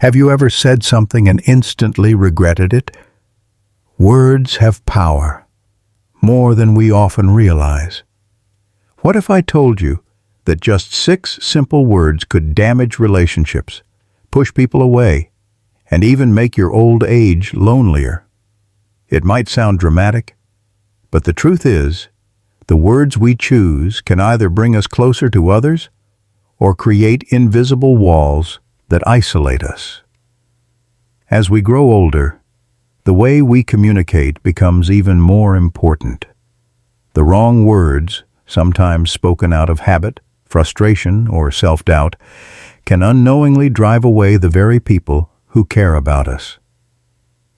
Have you ever said something and instantly regretted it? Words have power, more than we often realize. What if I told you that just 6 simple words could damage relationships, push people away, and even make your old age lonelier? It might sound dramatic, but the truth is, the words we choose can either bring us closer to others or create invisible walls that isolate us. As we grow older, the way we communicate becomes even more important. The wrong words, sometimes spoken out of habit, frustration, or self-doubt, can unknowingly drive away the very people who care about us.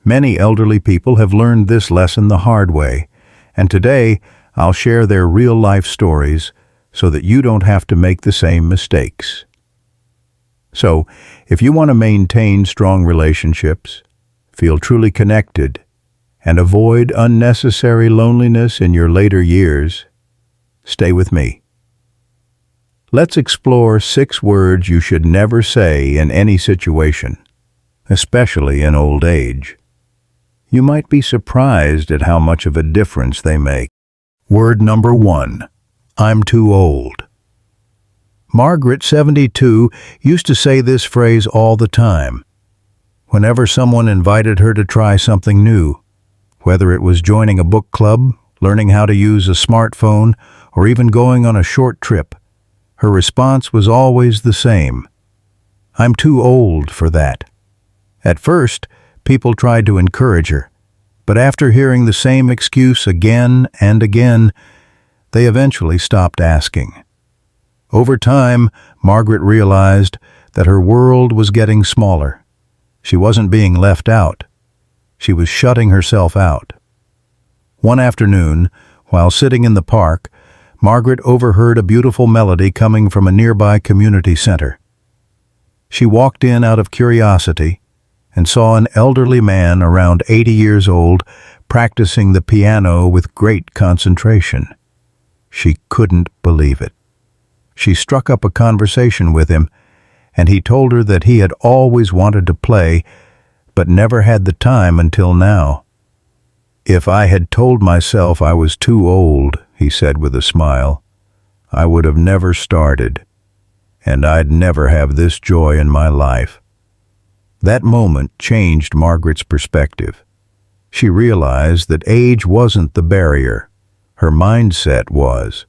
Many elderly people have learned this lesson the hard way, and today I'll share their real-life stories so that you don't have to make the same mistakes. So, if you want to maintain strong relationships, feel truly connected, and avoid unnecessary loneliness in your later years, stay with me. Let's explore 6 words you should never say in any situation, especially in old age. You might be surprised at how much of a difference they make. Word number 1, I'm too old. Margaret, 72, used to say this phrase all the time. Whenever someone invited her to try something new, whether it was joining a book club, learning how to use a smartphone, or even going on a short trip, her response was always the same. I'm too old for that. At first, people tried to encourage her, but after hearing the same excuse again and again, they eventually stopped asking. Over time, Margaret realized that her world was getting smaller. She wasn't being left out. She was shutting herself out. One afternoon, while sitting in the park, Margaret overheard a beautiful melody coming from a nearby community center. She walked in out of curiosity and saw an elderly man around 80 years old practicing the piano with great concentration. She couldn't believe it. She struck up a conversation with him, and he told her that he had always wanted to play, but never had the time until now. If I had told myself I was too old, he said with a smile, I would have never started, and I'd never have this joy in my life. That moment changed Margaret's perspective. She realized that age wasn't the barrier. Her mindset was.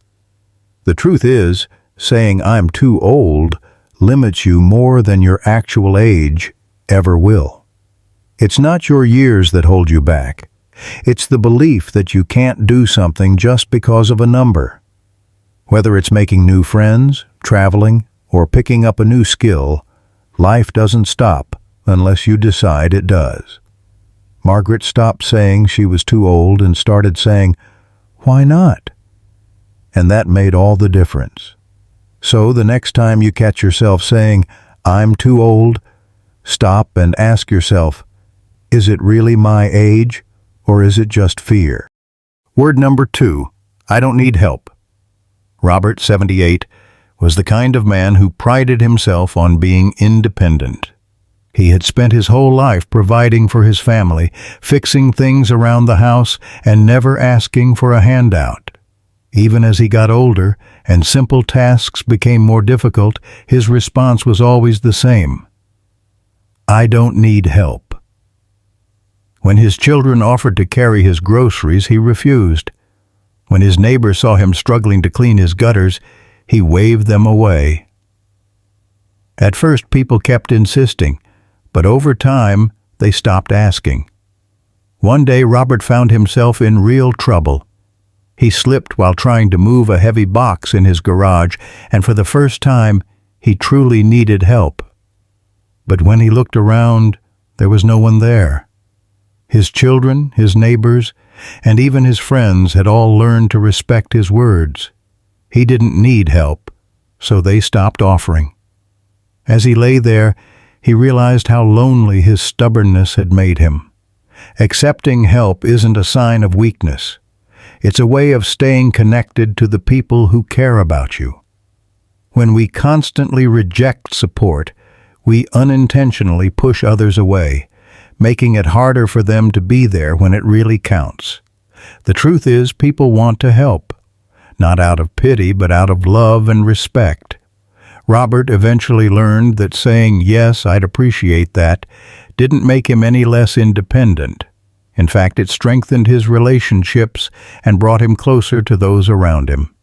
The truth is, saying I'm too old limits you more than your actual age ever will. It's not your years that hold you back. It's the belief that you can't do something just because of a number. Whether it's making new friends, traveling, or picking up a new skill, life doesn't stop unless you decide it does. Margaret stopped saying she was too old and started saying, "Why not?" And that made all the difference. So the next time you catch yourself saying, "I'm too old," stop and ask yourself, is it really my age, or is it just fear? Word number 2, I don't need help. Robert, 78, was the kind of man who prided himself on being independent. He had spent his whole life providing for his family, fixing things around the house, and never asking for a handout. Even as he got older and simple tasks became more difficult, his response was always the same. I don't need help. When his children offered to carry his groceries, he refused. When his neighbor saw him struggling to clean his gutters, he waved them away. At first, people kept insisting, but over time, they stopped asking. One day, Robert found himself in real trouble. He slipped while trying to move a heavy box in his garage, and for the first time, he truly needed help. But when he looked around, there was no one there. His children, his neighbors, and even his friends had all learned to respect his words. He didn't need help, so they stopped offering. As he lay there, he realized how lonely his stubbornness had made him. Accepting help isn't a sign of weakness. It's a way of staying connected to the people who care about you. When we constantly reject support, we unintentionally push others away, making it harder for them to be there when it really counts. The truth is, people want to help, not out of pity, but out of love and respect. Robert eventually learned that saying, "Yes, I'd appreciate that," didn't make him any less independent. In fact, it strengthened his relationships and brought him closer to those around him.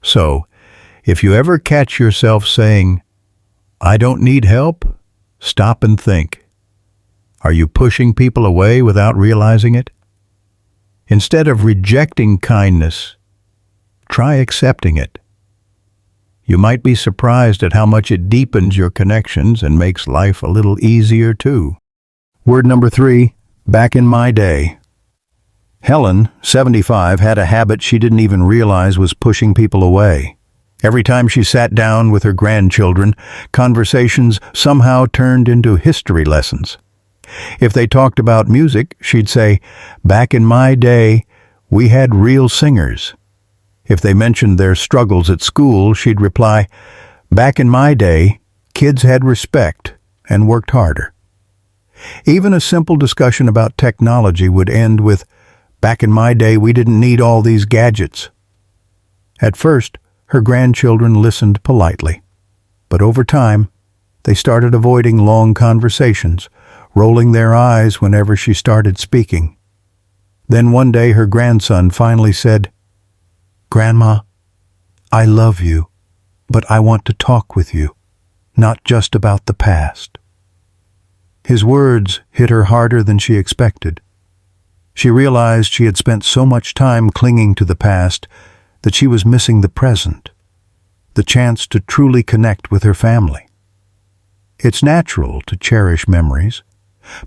So, if you ever catch yourself saying, "I don't need help," stop and think. Are you pushing people away without realizing it? Instead of rejecting kindness, try accepting it. You might be surprised at how much it deepens your connections and makes life a little easier too. Word number 3, back in my day. Helen, 75, had a habit she didn't even realize was pushing people away. Every time she sat down with her grandchildren, conversations somehow turned into history lessons. If they talked about music, she'd say, "Back in my day, we had real singers." If they mentioned their struggles at school, she'd reply, "Back in my day, kids had respect and worked harder." Even a simple discussion about technology would end with, "Back in my day, we didn't need all these gadgets." At first, her grandchildren listened politely, but over time, they started avoiding long conversations, rolling their eyes whenever she started speaking. Then one day her grandson finally said, "Grandma, I love you, but I want to talk with you, not just about the past." His words hit her harder than she expected. She realized she had spent so much time clinging to the past that she was missing the present, the chance to truly connect with her family. It's natural to cherish memories,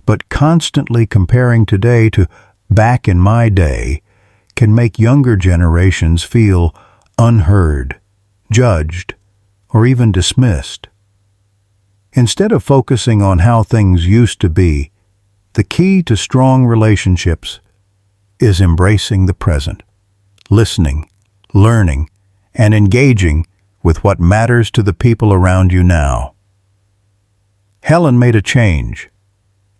but constantly comparing today to "back in my day" can make younger generations feel unheard, judged, or even dismissed. Instead of focusing on how things used to be, the key to strong relationships is embracing the present, listening, learning, and engaging with what matters to the people around you now. Helen made a change.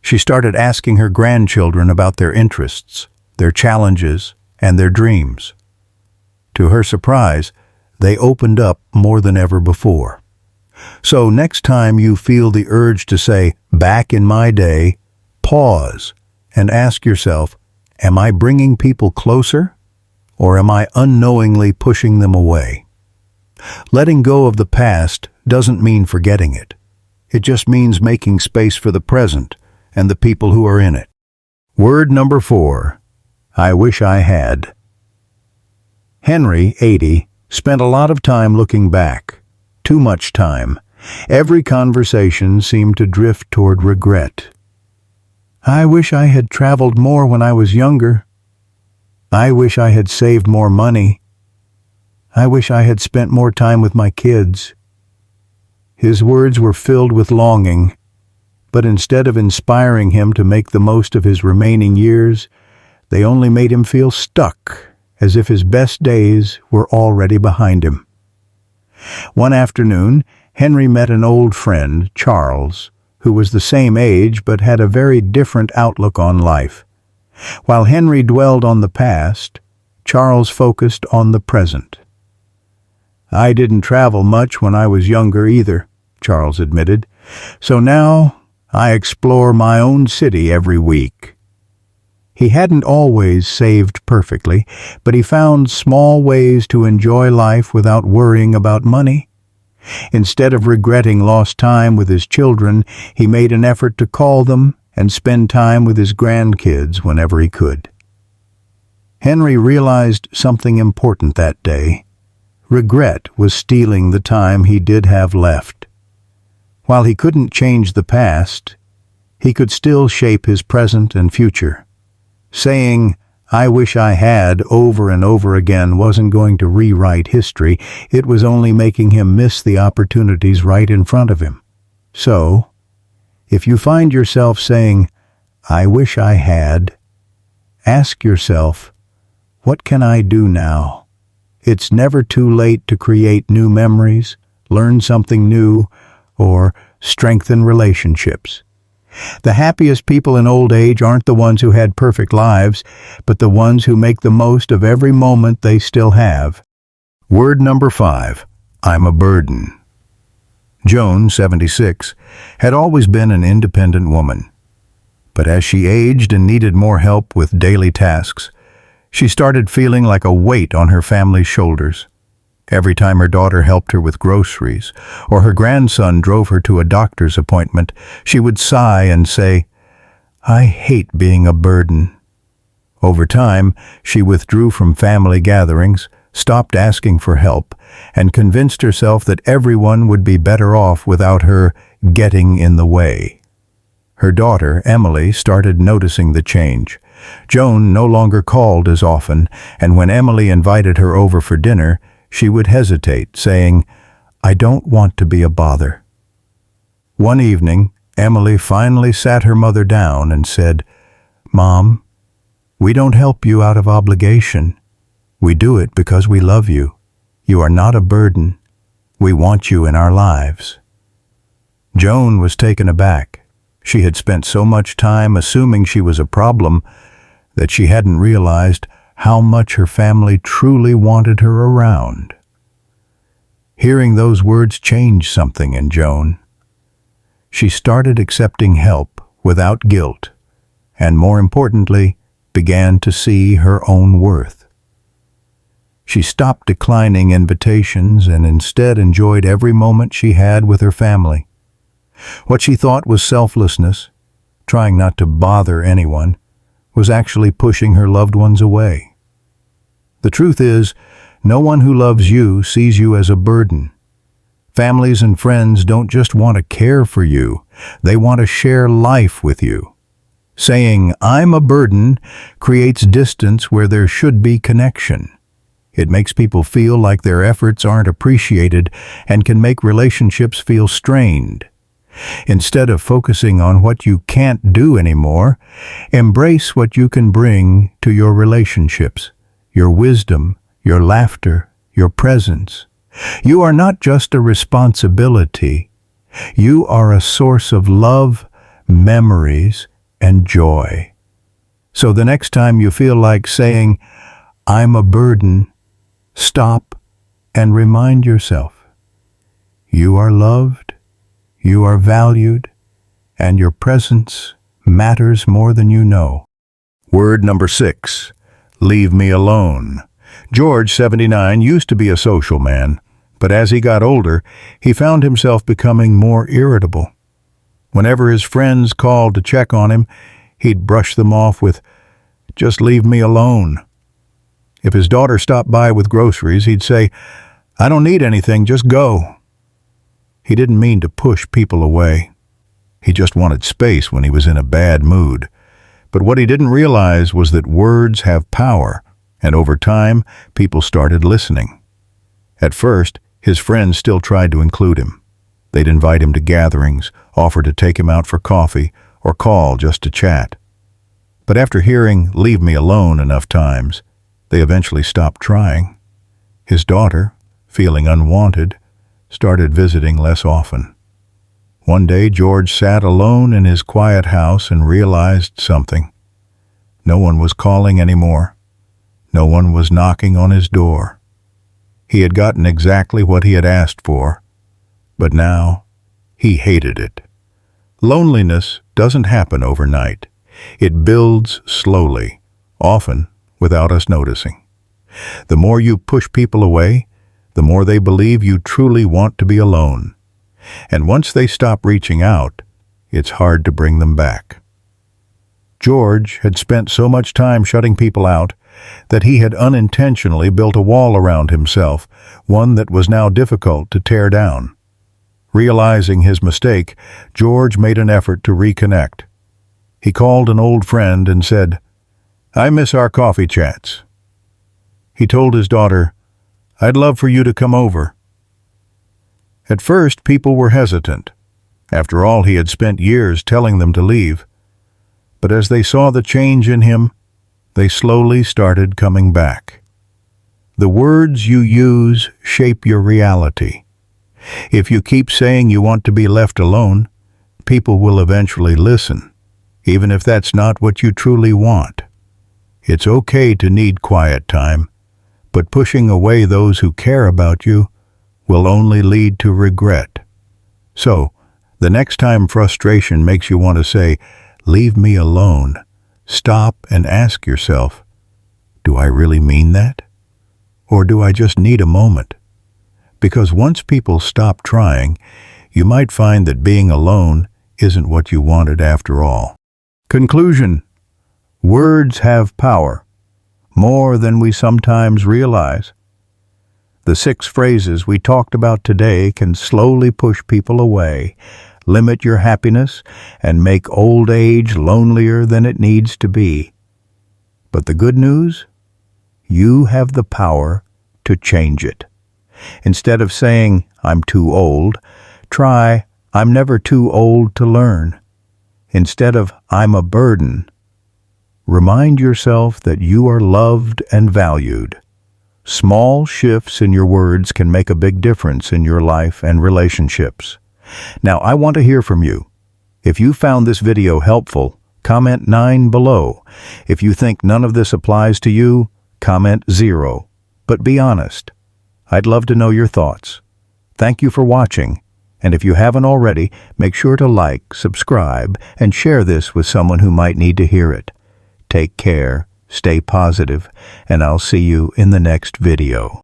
She started asking her grandchildren about their interests, their challenges, and their dreams. To her surprise, they opened up more than ever before. So next time you feel the urge to say, "Back in my day," pause and ask yourself, am I bringing people closer, or am I unknowingly pushing them away? Letting go of the past doesn't mean forgetting it. It just means making space for the present and the people who are in it. Word number 4, I wish I had. Henry, 80, spent a lot of time looking back. Too much time. Every conversation seemed to drift toward regret. "I wish I had traveled more when I was younger. I wish I had saved more money. I wish I had spent more time with my kids." His words were filled with longing, but instead of inspiring him to make the most of his remaining years, they only made him feel stuck, as if his best days were already behind him. One afternoon, Henry met an old friend, Charles, who was the same age but had a very different outlook on life. While Henry dwelled on the past, Charles focused on the present. "I didn't travel much when I was younger either," Charles admitted, "so now I explore my own city every week." He hadn't always saved perfectly, but he found small ways to enjoy life without worrying about money. Instead of regretting lost time with his children, he made an effort to call them and spend time with his grandkids whenever he could. Henry realized something important that day. Regret was stealing the time he did have left. While he couldn't change the past, he could still shape his present and future. Saying, "I wish I had," over and over again wasn't going to rewrite history. It was only making him miss the opportunities right in front of him. So, if you find yourself saying, "I wish I had," ask yourself, what can I do now? It's never too late to create new memories, learn something new, or strengthen relationships. The happiest people in old age aren't the ones who had perfect lives, but the ones who make the most of every moment they still have. Word number 5, I'm a burden. Joan, 76, had always been an independent woman. But as she aged and needed more help with daily tasks, she started feeling like a weight on her family's shoulders. Every time her daughter helped her with groceries, or her grandson drove her to a doctor's appointment, she would sigh and say, "I hate being a burden." Over time, she withdrew from family gatherings, stopped asking for help, and convinced herself that everyone would be better off without her getting in the way. Her daughter, Emily, started noticing the change. Joan no longer called as often, and when Emily invited her over for dinner, she would hesitate, saying, "I don't want to be a bother." One evening, Emily finally sat her mother down and said, "Mom, we don't help you out of obligation. We do it because we love you. You are not a burden. We want you in our lives." Joan was taken aback. She had spent so much time assuming she was a problem that she hadn't realized how much her family truly wanted her around. Hearing those words changed something in Joan. She started accepting help without guilt, and more importantly, began to see her own worth. She stopped declining invitations and instead enjoyed every moment she had with her family. What she thought was selflessness, trying not to bother anyone, was actually pushing her loved ones away. The truth is, no one who loves you sees you as a burden. Families and friends don't just want to care for you, they want to share life with you. Saying, "I'm a burden," creates distance where there should be connection. It makes people feel like their efforts aren't appreciated and can make relationships feel strained. Instead of focusing on what you can't do anymore, embrace what you can bring to your relationships, your wisdom, your laughter, your presence. You are not just a responsibility. You are a source of love, memories, and joy. So the next time you feel like saying, "I'm a burden," stop and remind yourself, you are loved, you are valued, and your presence matters more than you know. Word number 6, leave me alone. George, 79, used to be a social man, but as he got older, he found himself becoming more irritable. Whenever his friends called to check on him, he'd brush them off with, "Just leave me alone." If his daughter stopped by with groceries, he'd say, "I don't need anything, just go." He didn't mean to push people away. He just wanted space when he was in a bad mood. But what he didn't realize was that words have power, and over time, people started listening. At first, his friends still tried to include him. They'd invite him to gatherings, offer to take him out for coffee, or call just to chat. But after hearing "leave me alone" enough times, they eventually stopped trying. His daughter, feeling unwanted, started visiting less often. One day, George sat alone in his quiet house and realized something. No one was calling anymore. No one was knocking on his door. He had gotten exactly what he had asked for, but now he hated it. Loneliness doesn't happen overnight. It builds slowly, often without us noticing. The more you push people away, the more they believe you truly want to be alone. And once they stop reaching out, it's hard to bring them back. George had spent so much time shutting people out that he had unintentionally built a wall around himself, one that was now difficult to tear down. Realizing his mistake, George made an effort to reconnect. He called an old friend and said, "I miss our coffee chats." He told his daughter, "I'd love for you to come over." At first, people were hesitant. After all, he had spent years telling them to leave. But as they saw the change in him, they slowly started coming back. The words you use shape your reality. If you keep saying you want to be left alone, people will eventually listen, even if that's not what you truly want. It's okay to need quiet time, but pushing away those who care about you will only lead to regret. So, the next time frustration makes you want to say, "Leave me alone," stop and ask yourself, do I really mean that? Or do I just need a moment? Because once people stop trying, you might find that being alone isn't what you wanted after all. Conclusion: words have power, more than we sometimes realize. The 6 phrases we talked about today can slowly push people away, limit your happiness, and make old age lonelier than it needs to be. But the good news? You have the power to change it. Instead of saying, "I'm too old," try, "I'm never too old to learn." Instead of "I'm a burden," remind yourself that you are loved and valued. Small shifts in your words can make a big difference in your life and relationships. Now, I want to hear from you. If you found this video helpful, comment 9 below. If you think none of this applies to you, comment 0. But be honest. I'd love to know your thoughts. Thank you for watching, and if you haven't already, make sure to like, subscribe, and share this with someone who might need to hear it. Take care, stay positive, and I'll see you in the next video.